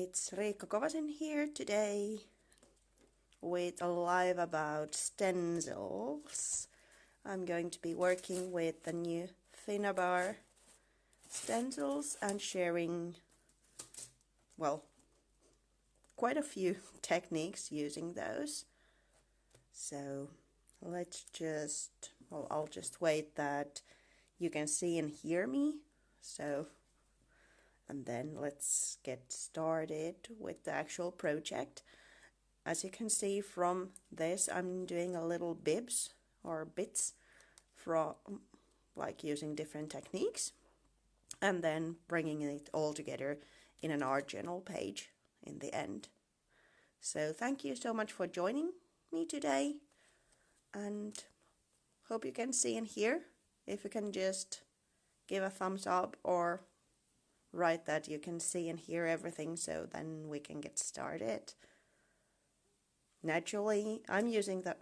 It's Riikka Kovasen here today with a live about stencils. I'm going to be working with the new Finnabair stencils and sharing, well, quite a few techniques using those. So let's just, I'll just wait that you can see and hear me. And then let's get started with the actual project. As you can see from this, I'm doing a little bibs or bits from like using different techniques and then bringing it all together in an art journal page in the end. So thank you so much for joining me today and hope you can see and hear. If you can just give a thumbs up or write that you can see and hear everything, so then we can get started. Naturally, I'm using the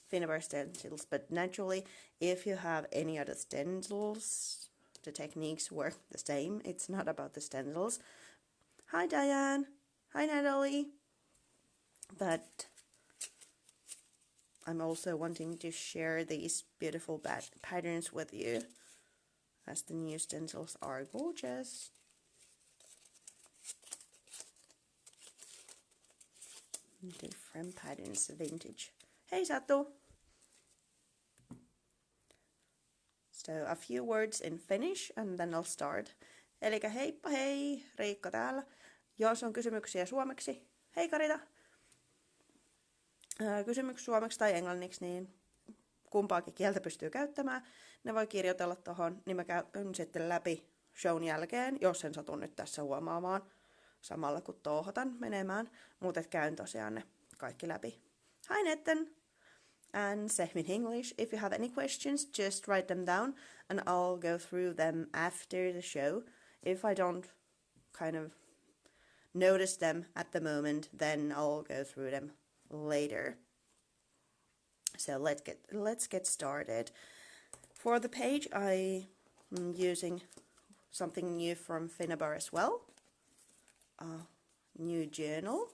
Finnabair stencils, but naturally, if you have any other stencils, the techniques work the same. It's not about the stencils. Hi Diane, hi Natalie. But I'm also wanting to share these beautiful patterns with you, as the new stencils are gorgeous. Different patterns, vintage. Hey Satu! So a few words in Finnish and then I'll start. Elikkä heippa hei, Riikka täällä. Jos on kysymyksiä suomeksi, hei Karita! Kysymyksiä suomeksi tai englanniksi, niin kumpaakin kieltä pystyy käyttämään. Ne voi kirjoitella tuohon, niin mä käyn sitten läpi shown jälkeen, jos sen satun nyt tässä huomaamaan samalla kun touhotan menemään. Mutta käyn tosiaan ne kaikki läpi. Hi Netten! And same in English. If you have any questions, just write them down and I'll go through them after the show. If I don't kind of notice them at the moment, then I'll go through them later. So let's get started. For the page, I'm using something new from Finnabair as well. New journal.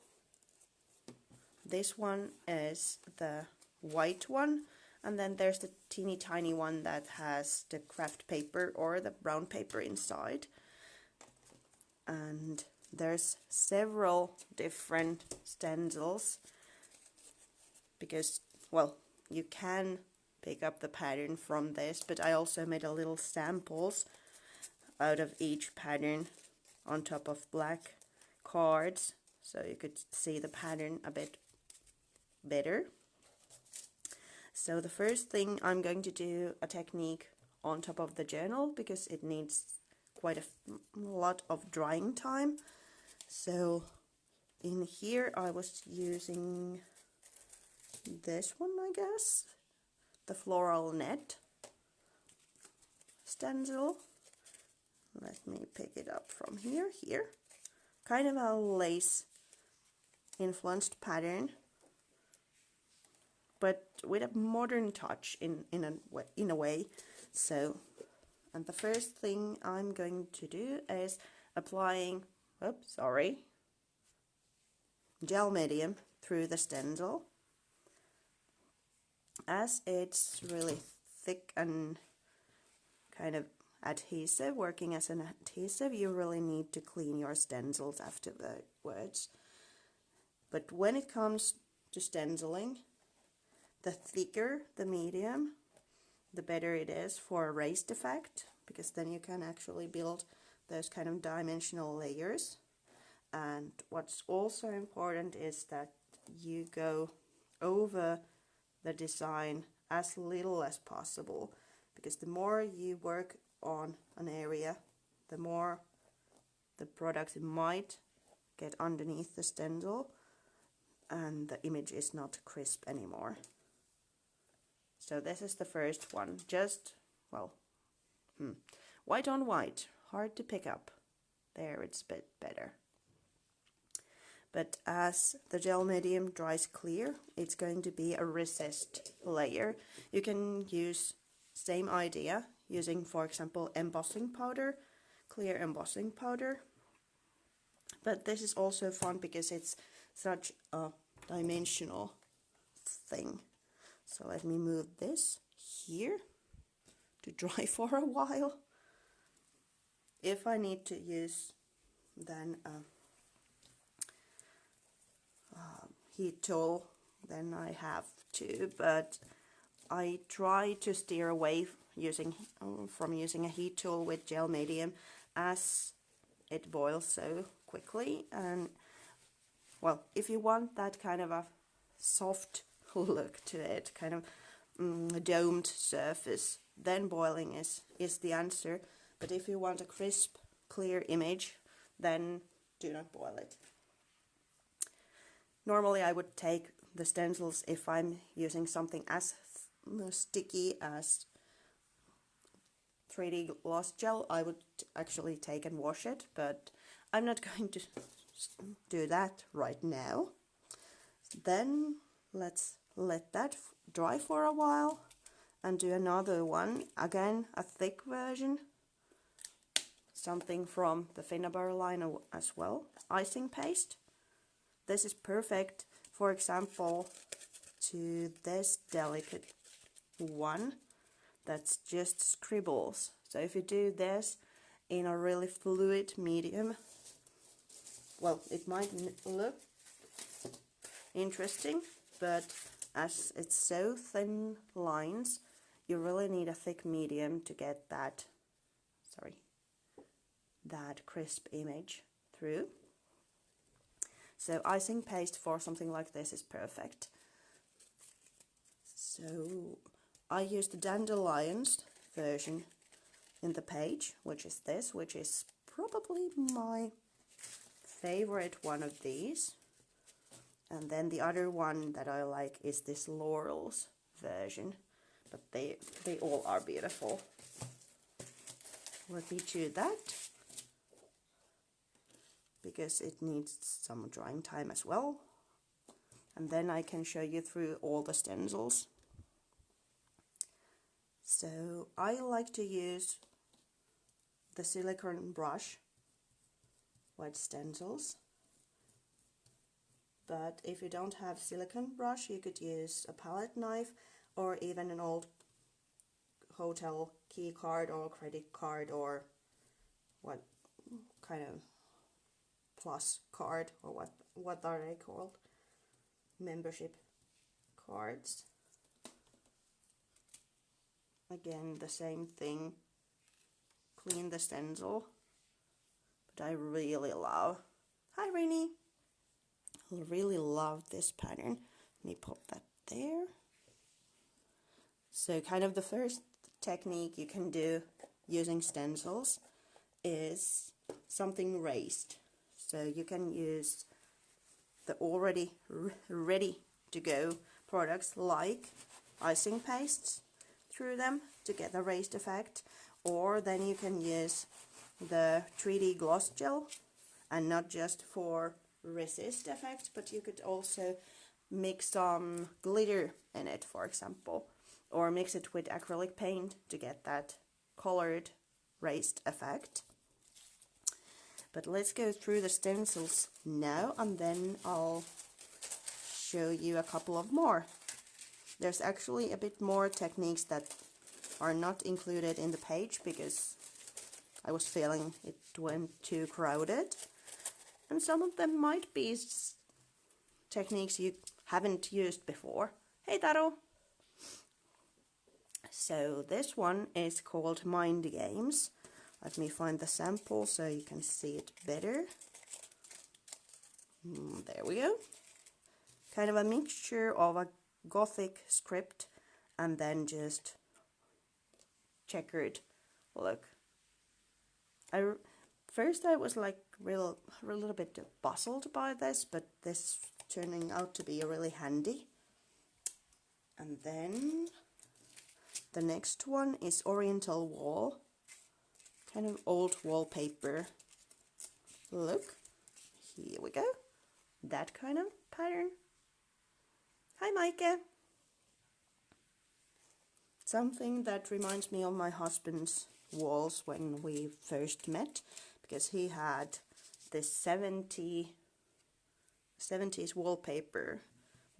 This one is the white one, and then there's the teeny tiny one that has the craft paper or the brown paper inside. And there's several different stencils because, well, you can pick up the pattern from this, but I also made a little samples out of each pattern on top of black cards, so you could see the pattern a bit better. So the first thing, I'm going to do a technique on top of the journal because it needs quite a lot of drying time. So in here I was using this one, I guess, the floral net stencil. Let me pick it up from here. Kind of a lace influenced pattern, but with a modern touch in a way. So, and the first thing I'm going to do is applying, gel medium through the stencil. As it's really thick and kind of adhesive, working as an adhesive, you really need to clean your stencils afterwards. But when it comes to stenciling, the thicker the medium, the better it is for a raised effect, because then you can actually build those kind of dimensional layers. And what's also important is that you go over the design as little as possible, because the more you work on an area, the more the product might get underneath the stencil and the image is not crisp anymore. So this is the first one, just, well, white on white, hard to pick up. There, it's a bit better. But as the gel medium dries clear, it's going to be a recessed layer. You can use same idea using, for example, embossing powder, clear embossing powder. But this is also fun because it's such a dimensional thing. So let me move this here to dry for a while. If I need to use then a heat tool, then I have to, but I try to steer away from using a heat tool with gel medium, as it boils so quickly. And well, if you want that kind of a soft look to it, kind of domed surface, then boiling is the answer. But if you want a crisp, clear image, then do not boil it. Normally I would take the stencils, if I'm using something as sticky as 3D gloss gel, I would actually take and wash it, but I'm not going to do that right now. Then let's let that dry for a while and do another one, again a thick version, something from the Finnabair line as well, icing paste. This is perfect, for example, to this delicate one that's just scribbles. So if you do this in a really fluid medium, well, it might look interesting, but as it's so thin lines, you really need a thick medium to get that crisp image through. So icing paste for something like this is perfect. So I used the dandelions version in the page, which is this, which is probably my favorite one of these. And then the other one that I like is this laurels version, but they all are beautiful. Let me choose that, because it needs some drying time as well. And then I can show you through all the stencils. So I like to use the silicone brush with stencils. But if you don't have silicone brush, you could use a palette knife or even an old hotel key card or credit card, or what kind of plus card, or what are they called? Membership cards. Again, the same thing. Clean the stencil. But I really love, hi Rainy, I really love this pattern. Let me pop that there. So kind of the first technique you can do using stencils is something raised. So you can use the already ready to go products like icing pastes through them to get a raised effect, or then you can use the 3D gloss gel, and not just for resist effect, but you could also mix some glitter in it, for example, or mix it with acrylic paint to get that colored raised effect. But let's go through the stencils now, and then I'll show you a couple of more. There's actually a bit more techniques that are not included in the page because I was feeling it went too crowded. And some of them might be techniques you haven't used before. Hey Taro! So this one is called Mind Games. Let me find the sample so you can see it better. There we go. Kind of a mixture of a Gothic script and then just checkered look. First I was like a little bit puzzled by this, but this is turning out to be really handy. And then the next one is Oriental Wall, kind of old wallpaper look. Here we go, that kind of pattern. Hi Maike! Something that reminds me of my husband's walls when we first met, because he had this 70s wallpaper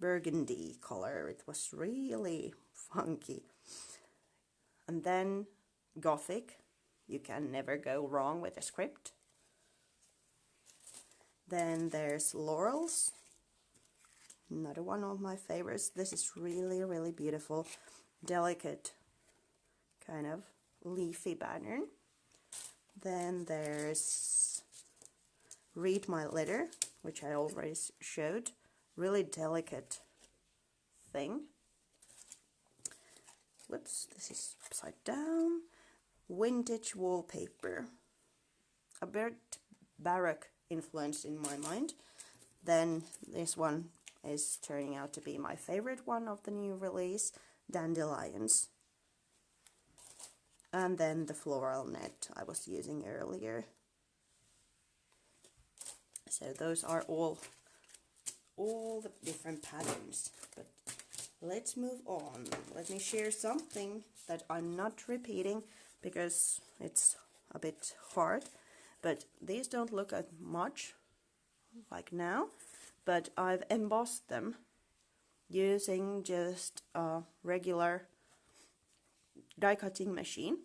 burgundy color. It was really funky. And then Gothic, you can never go wrong with a script. Then there's Laurels, another one of my favorites. This is really, really beautiful, delicate kind of leafy pattern. Then there's Read My Letter, which I already showed, really delicate thing. Whoops, this is upside down. Vintage wallpaper, a bit baroque influence in my mind. Then this one is turning out to be my favorite one of the new release, Dandelions. And then the floral net I was using earlier. So those are all the different patterns. But let's move on. Let me share something that I'm not repeating because it's a bit hard. But these don't look at much like now, but I've embossed them using just a regular die cutting machine.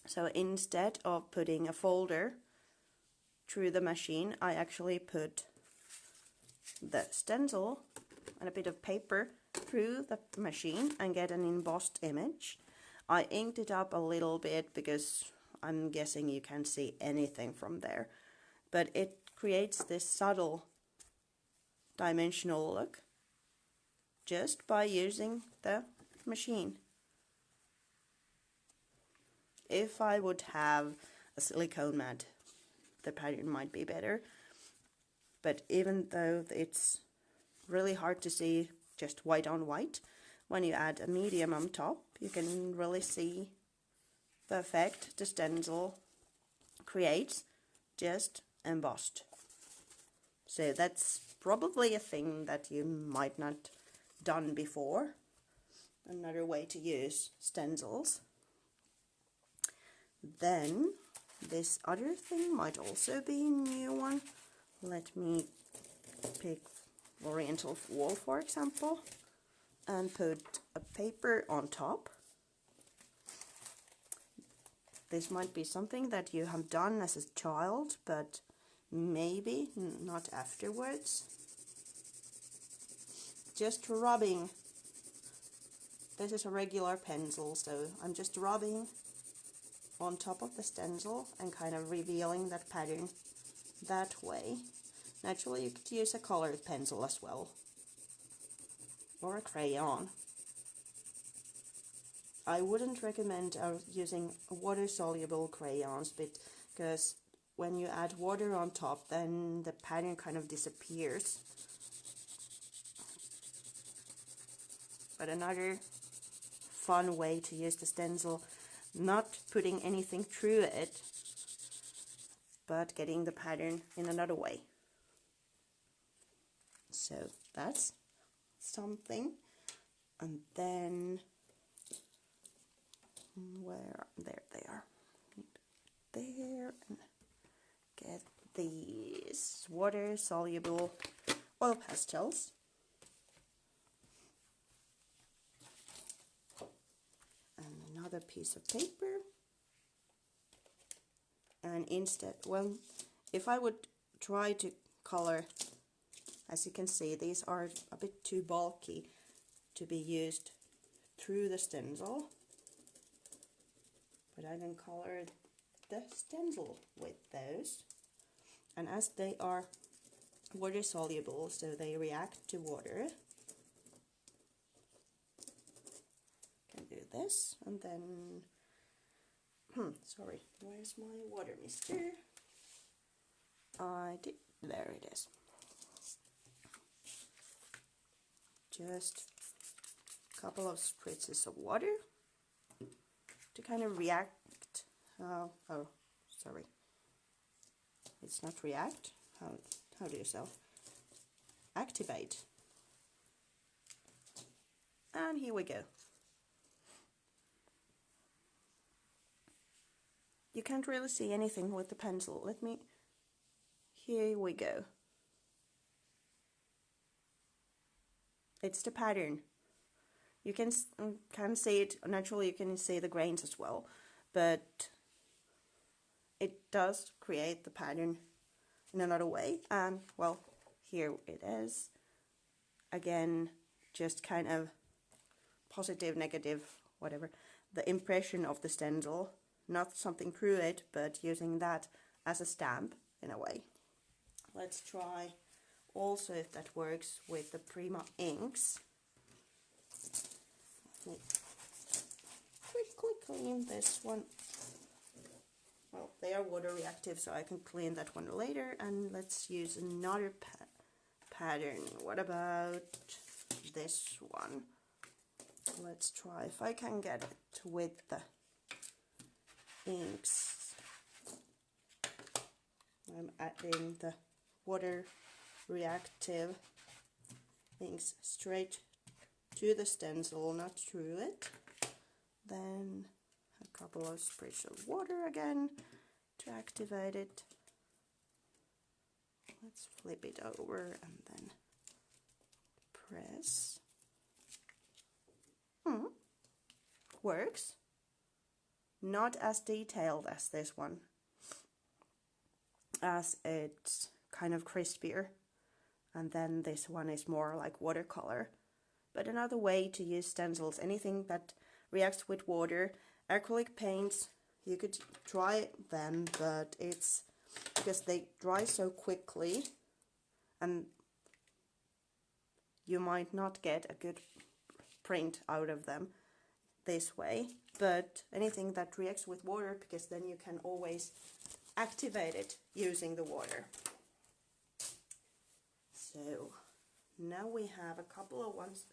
So instead of putting a folder through the machine, I actually put the stencil and a bit of paper through the machine and get an embossed image. I inked it up a little bit because I'm guessing you can't see anything from there, but it creates this subtle dimensional look just by using the machine. If I would have a silicone mat, the pattern might be better, but even though it's really hard to see just white on white, when you add a medium on top, you can really see the effect the stencil creates just embossed. So that's probably a thing that you might not done before. Another way to use stencils. Then this other thing might also be a new one. Let me pick Oriental Wall, for example, and put a paper on top. This might be something that you have done as a child, but maybe not afterwards. Just rubbing. This is a regular pencil, so I'm just rubbing on top of the stencil and kind of revealing that pattern that way. Naturally, you could use a colored pencil as well, or a crayon. I wouldn't recommend using water-soluble crayons because when you add water on top, then the pattern kind of disappears. But another fun way to use the stencil, not putting anything through it, but getting the pattern in another way. So that's something. And then there they are. There, and get these water soluble oil pastels. And another piece of paper. And instead, well, if I would try to color, as you can see, these are a bit too bulky to be used through the stencil. But I can color the stencil with those. And as they are water soluble, so they react to water, can do this, and then sorry, where's my water mister? There it is. Just a couple of spritzes of water to kind of react. Oh, sorry. It's not react. How do you say? Activate. And here we go. You can't really see anything with the pencil. here we go. It's the pattern. You can see it naturally. You can see the grains as well, but it does create the pattern in another way. And well, here it is again, just kind of positive, negative, whatever, the impression of the stencil, not something through it, but using that as a stamp in a way. Let's try also if that works with the Prima inks. Let me quickly clean this one. Well, they are water reactive, so I can clean that one later. And let's use another pattern. What about this one? Let's try if I can get it with the inks. I'm adding the water reactive inks straight to the stencil, not through it. Then a couple of sprays of water again to activate it. Let's flip it over and then press. Works. Not as detailed as this one, as it's kind of crispier, and then this one is more like watercolor. But another way to use stencils, anything that reacts with water, acrylic paints, you could try them, but it's because they dry so quickly and you might not get a good print out of them this way. But anything that reacts with water, because then you can always activate it using the water. So now we have a couple of ones,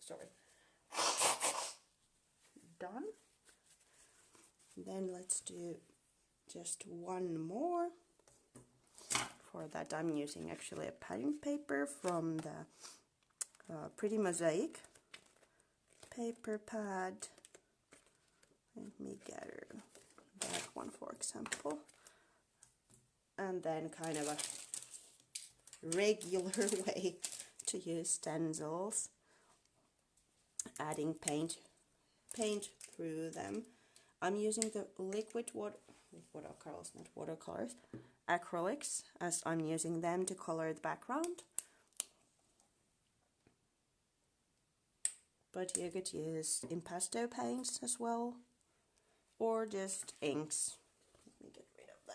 done. Then let's do just one more. For that I'm using actually a pattern paper from the Pretty Mosaic paper pad. Let me gather that one, for example. And then kind of a regular way to use stencils, adding paint through them. I'm using the liquid watercolors, not watercolors, acrylics, as I'm using them to color the background. But you could use impasto paints as well, or just inks. Let me get rid of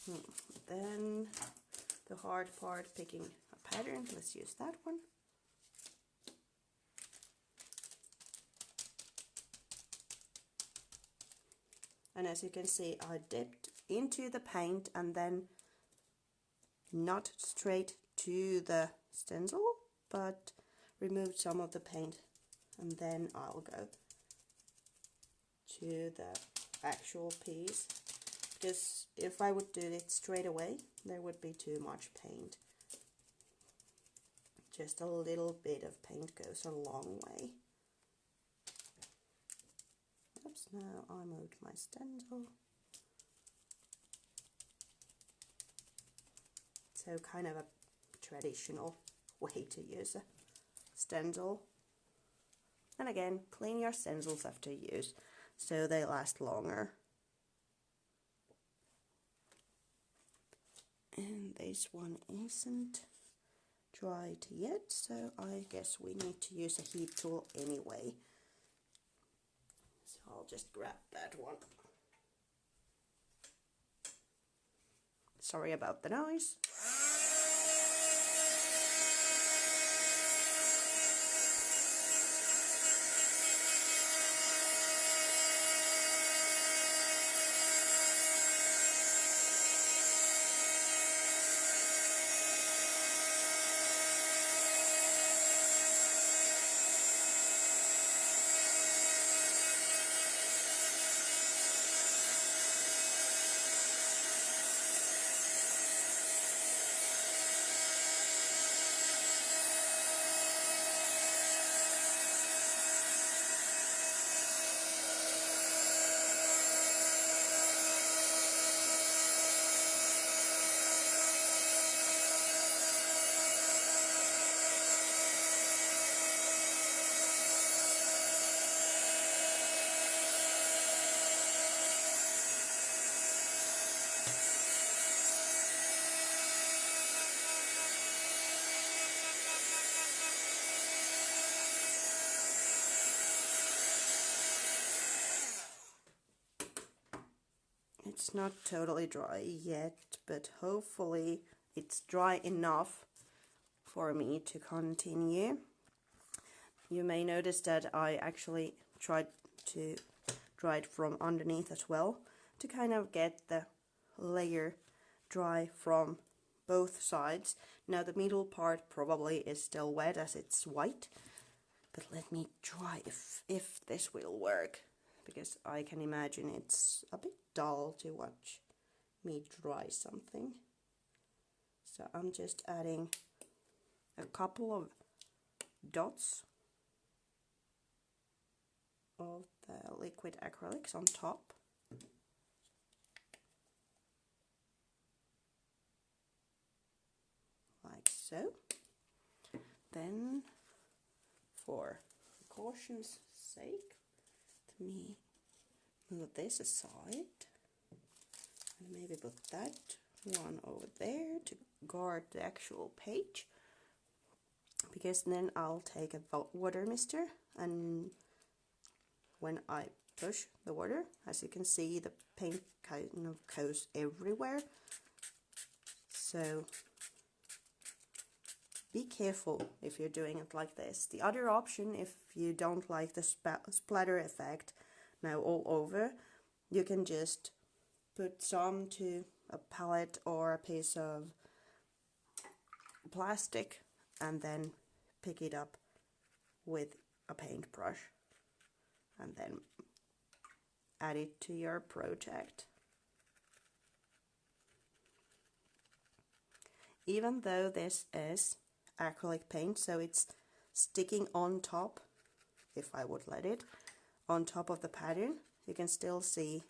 that. Then the hard part, picking a pattern. Let's use that one. And as you can see, I dipped into the paint and then not straight to the stencil, but removed some of the paint, and then I'll go to the actual piece, because if I would do it straight away, there would be too much paint. Just a little bit of paint goes a long way. Oops, now I moved my stencil. So kind of a traditional way to use a stencil. And again, clean your stencils after use so they last longer. And this one isn't dried yet, so I guess we need to use a heat tool anyway. So I'll just grab that one. Sorry about the noise. It's not totally dry yet, but hopefully it's dry enough for me to continue. You may notice that I actually tried to dry it from underneath as well, to kind of get the layer dry from both sides. Now the middle part probably is still wet as it's white, but let me try if this will work, because I can imagine it's a bit dull to watch me dry something. So I'm just adding a couple of dots of the liquid acrylics on top. Like so. Then, for caution's sake, let me move this aside and maybe put that one over there to guard the actual page, because then I'll take a water mister, and when I push the water, as you can see, the paint kind of goes everywhere. So be careful if you're doing it like this. The other option, if you don't like the splatter effect now all over, you can just put some to a palette or a piece of plastic and then pick it up with a paintbrush and then add it to your project. Even though this is acrylic paint, so it's sticking on top, if I would let it, on top of the pattern, you can still see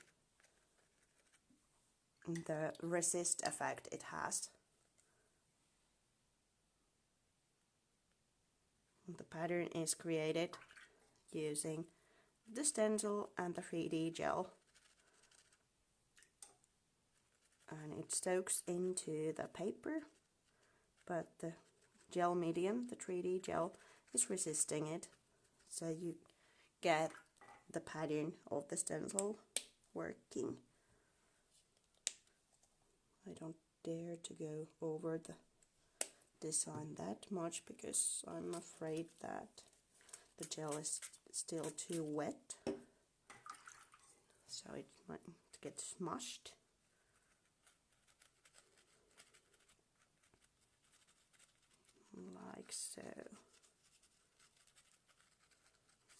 the resist effect it has. The pattern is created using the stencil and the 3D gel, and it soaks into the paper, but the gel medium, the 3D gel, is resisting it, so you get the pattern of the stencil working. I don't dare to go over the design that much because I'm afraid that the gel is still too wet, so it might get smushed. Like so.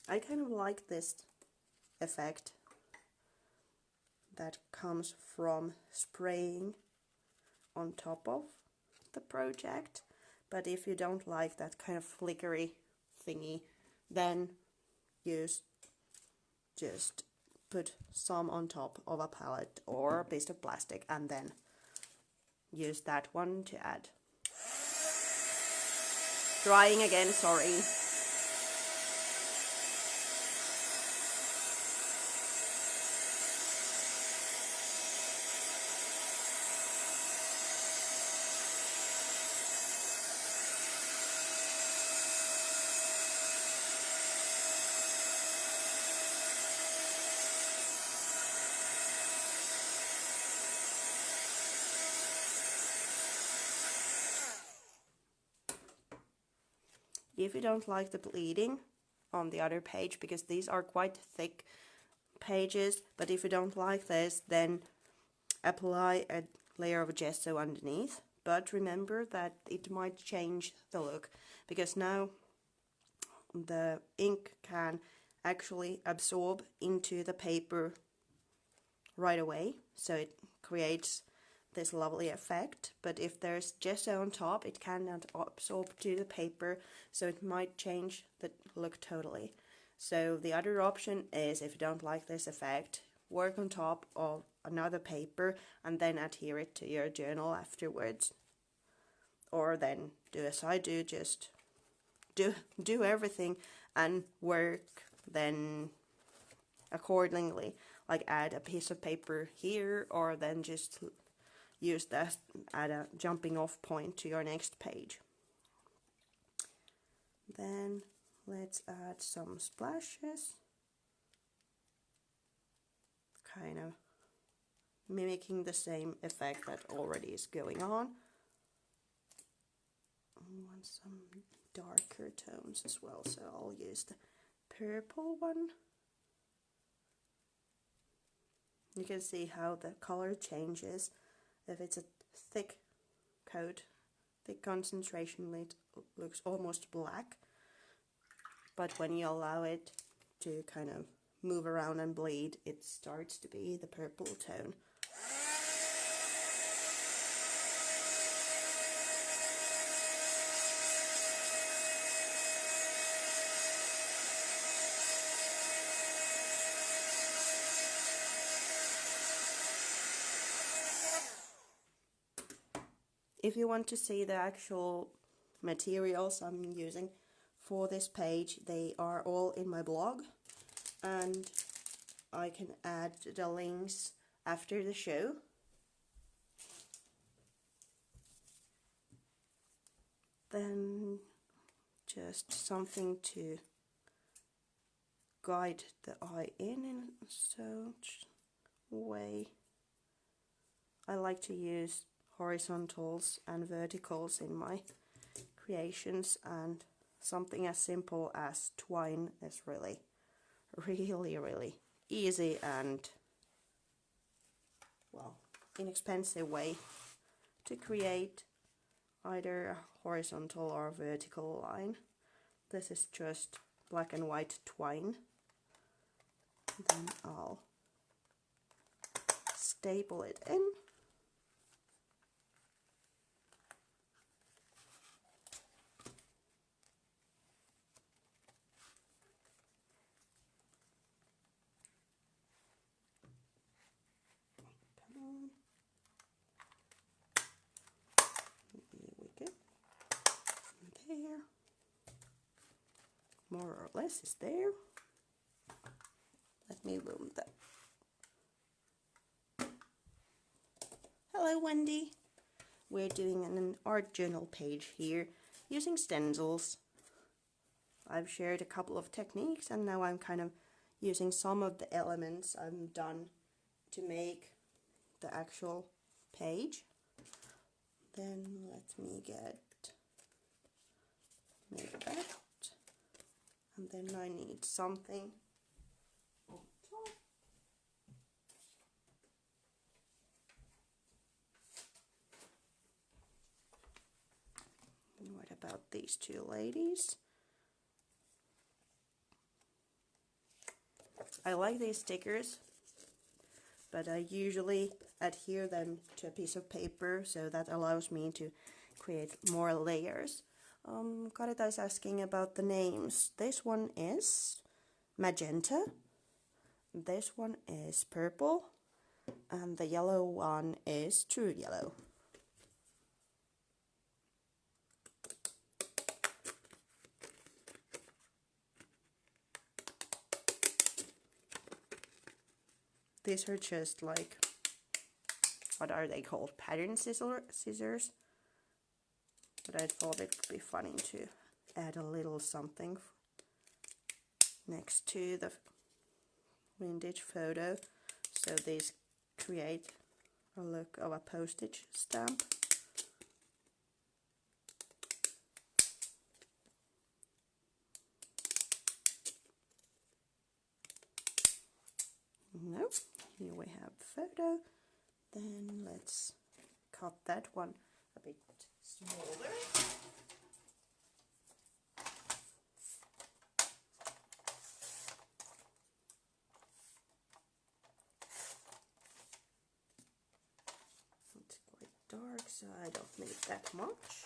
I kind of like this effect that comes from spraying on top of the project, but if you don't like that kind of flickery thingy, then just put some on top of a palette or a piece of plastic and then use that one to add. Drying again, sorry. If you don't like the bleeding on the other page, because these are quite thick pages, but if you don't like this, then apply a layer of gesso underneath. But remember that it might change the look, because now the ink can actually absorb into the paper right away, so it creates this lovely effect. But if there's gesso on top, it cannot absorb to the paper, so it might change the look totally. So the other option is, if you don't like this effect, work on top of another paper and then adhere it to your journal afterwards. Or then do as I do, just do everything and work then accordingly, like add a piece of paper here, or then just use that at a jumping off point to your next page. Then let's add some splashes, kind of mimicking the same effect that already is going on. I want some darker tones as well, so I'll use the purple one. You can see how the color changes. If it's a thick coat, thick concentration, it looks almost black. But when you allow it to kind of move around and bleed, it starts to be the purple tone. If you want to see the actual materials I'm using for this page, they are all in my blog, and I can add the links after the show. Then just something to guide the eye in such way. I like to use horizontals and verticals in my creations, and something as simple as twine is really easy and, well, inexpensive way to create either a horizontal or vertical line. This is just black and white twine. Then I'll staple it in. There, more or less is there. Let me move that. Hello, Wendy. We're doing an art journal page here using stencils. I've shared a couple of techniques, and now I'm kind of using some of the elements I've done to make the actual page. Then let me get that, and then I need something on top. And what about these two ladies? I like these stickers, but I usually adhere them to a piece of paper, so that allows me to create more layers. Karita is asking about the names. This one is magenta, this one is purple, and the yellow one is true yellow. These are just like, what are they called? Pattern scissors. But I thought it would be funny to add a little something next to the vintage photo, so these create a look of a postage stamp. Nope, here we have the photo. Then let's cut that one a bit smaller. It's quite dark, so I don't need that much.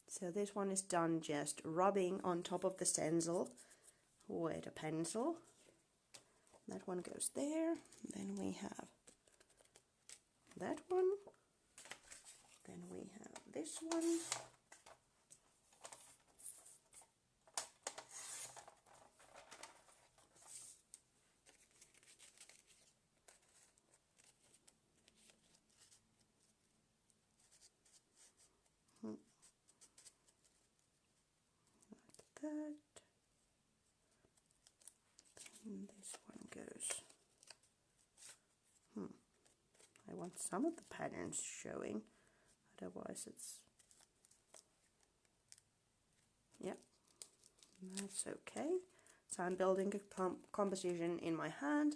So this one is done just rubbing on top of the stencil with a pencil. That one goes there. Then we have that one. Then we have this one. Like that. want some of the patterns showing, otherwise it's, yeah, that's okay. So I'm building a composition in my hand,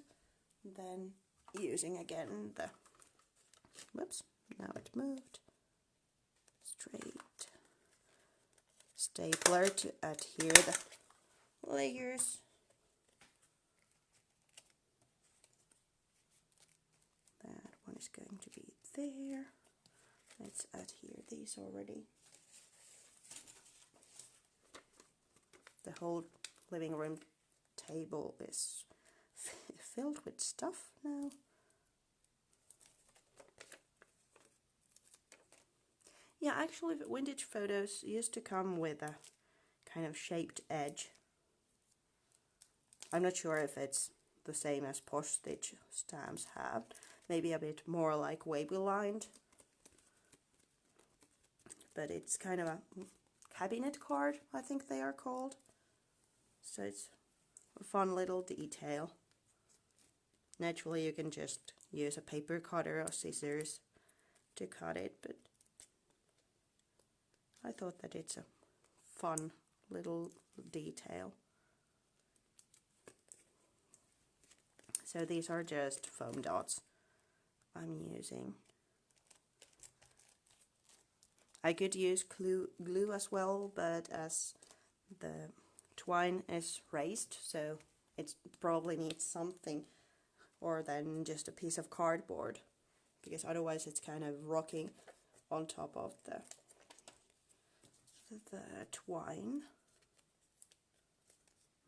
then using again the, whoops, now it moved, straight stapler to adhere the layers. That one is going to be there. Let's adhere these already. The whole living room table is filled with stuff now. Yeah, actually vintage photos used to come with a kind of shaped edge. I'm not sure if it's the same as postage stamps have. Maybe a bit more like wavy lined. But it's kind of a cabinet card, I think they are called. So it's a fun little detail. Naturally, you can just use a paper cutter or scissors to cut it, but I thought that it's a fun little detail. So these are just foam dots I'm using. I could use glue as well, but as the twine is raised, so it probably needs something or than just a piece of cardboard, because otherwise it's kind of rocking on top of the twine.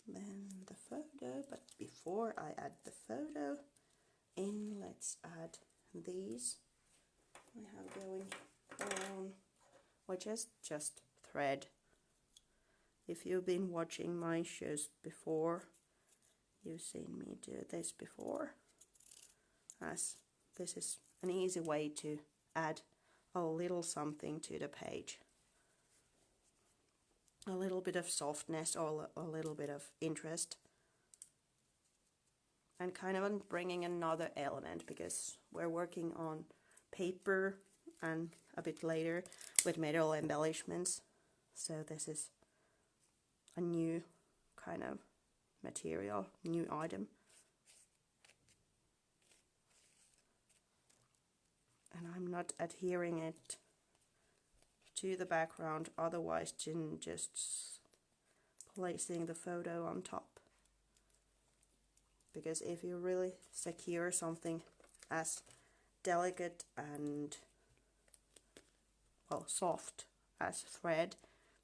Then the photo, but before I add the photo in, let's add these I have going on, which is just thread. If you've been watching my shows before, you've seen me do this before, as this is an easy way to add a little something to the page. A little bit of softness or a little bit of interest. And kind of bringing another element, because we're working on paper and a bit later with metal embellishments. So this is a new kind of material, new item. And I'm not adhering it to the background, otherwise just placing the photo on top. Because if you really secure something as delicate and, well, soft as thread,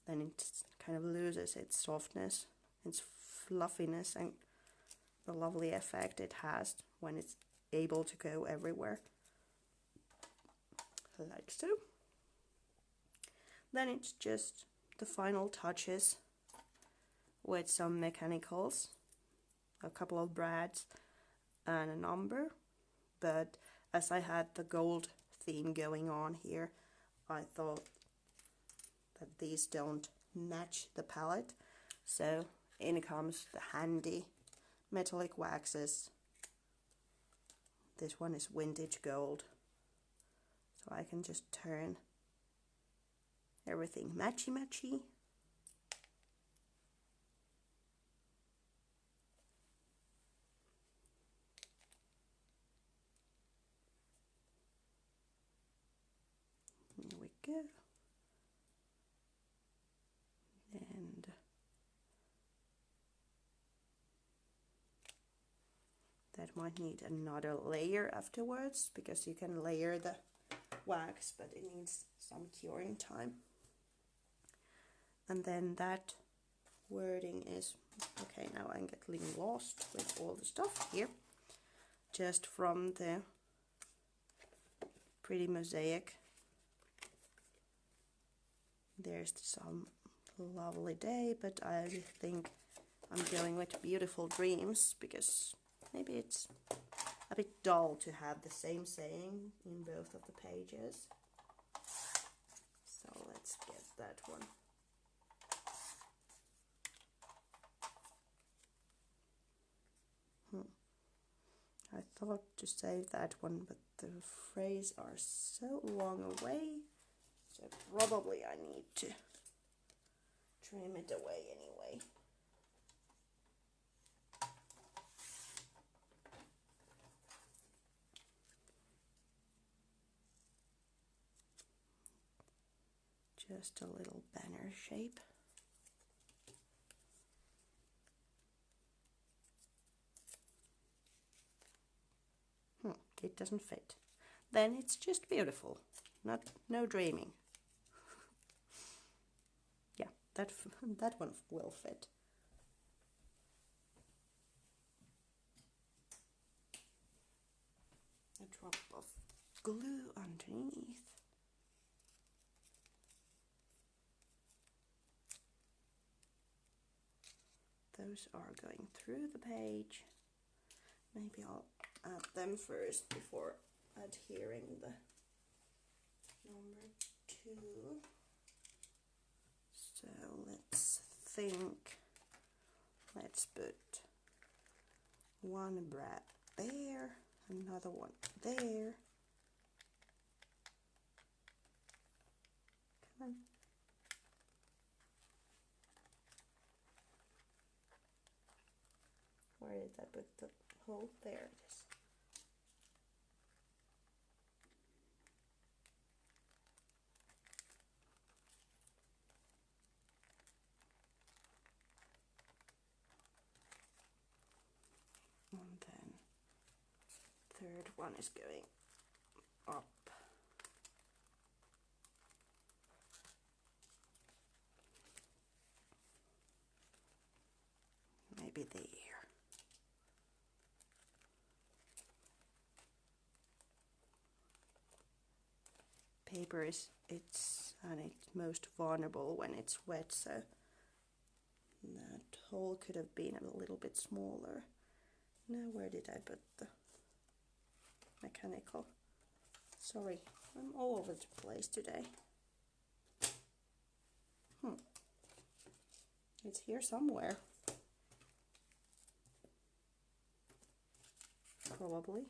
then it kind of loses its softness, its fluffiness, and the lovely effect it has when it's able to go everywhere. Like so. Then it's just the final touches with some mechanicals, a couple of brads and a number. But as I had the gold theme going on here, I thought that these don't match the palette. So in comes the handy metallic waxes. This one is vintage gold. So I can just turn everything matchy-matchy. Here we go. And that might need another layer afterwards, because you can layer the wax, but it needs some curing time. And then that wording is, okay, now I'm getting lost with all the stuff here. Just from the pretty mosaic, there's some lovely day, but I think I'm going with beautiful dreams, because maybe it's a bit dull to have the same saying in both of the pages. So let's get that one. I thought to save that one, but the frays are so long away, so probably I need to trim it away anyway. Just a little banner shape. It doesn't fit. Then it's just beautiful. No dreaming. Yeah, that one will fit. A drop of glue underneath. Those are going through the page. Maybe I'll add them first before adhering the number 2. So let's think. Let's put one brad there, another one there. Come on. Where did I put the hole? There it is. And then third one is going up. Maybe there. Paper is it's most vulnerable when it's wet, so that hole could have been a little bit smaller. Now where did I put the mechanical? Sorry, I'm all over the place today. It's here somewhere. Probably.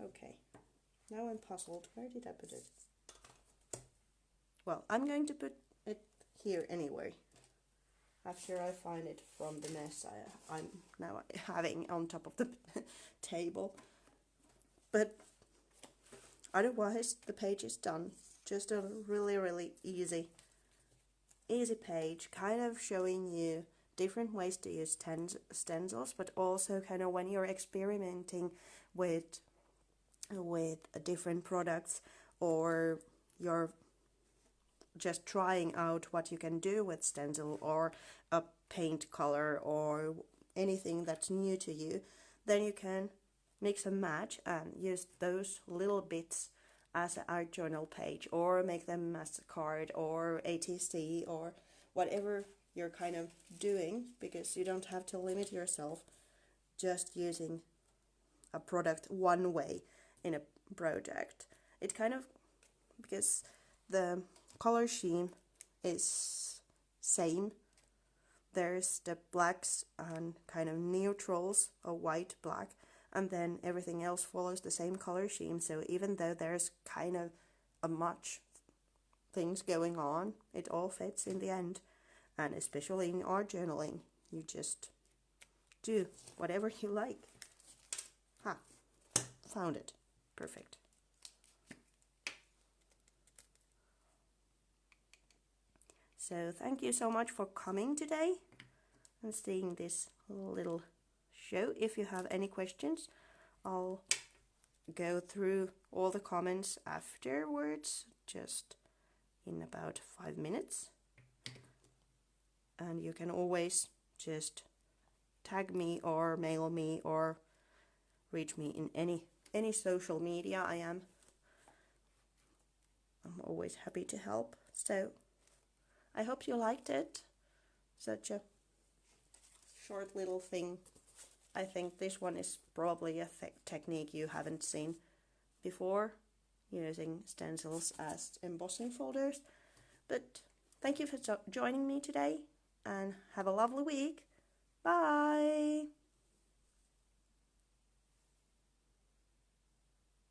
Okay, now I'm puzzled. Where did I put it? Well, I'm going to put it here anyway. After I find it from the mess I'm now having on top of the table. But otherwise, the page is done. Just a really easy page, kind of showing you different ways to use stencils, but also kind of when you're experimenting with different products, or you're just trying out what you can do with stencil or a paint color or anything that's new to you, then you can mix and match and use those little bits as an art journal page, or make them as a card or ATC or whatever you're kind of doing, because you don't have to limit yourself just using a product one way in a project. It kind of, because the color scheme is same, there's the blacks and kind of neutrals, a white, black, and then everything else follows the same color scheme. So even though there's kind of a much things going on, it all fits in the end. And especially in art journaling, you just do whatever you like. Found it. Perfect. So thank you so much for coming today and seeing this little show. If you have any questions, I'll go through all the comments afterwards, just in about 5 minutes. And you can always just tag me or mail me or reach me in any social media. I'm always happy to help. So I hope you liked it. Such a short little thing. I think this one is probably a technique you haven't seen before, using stencils as embossing folders. But thank you for joining me today, and have a lovely week. Bye!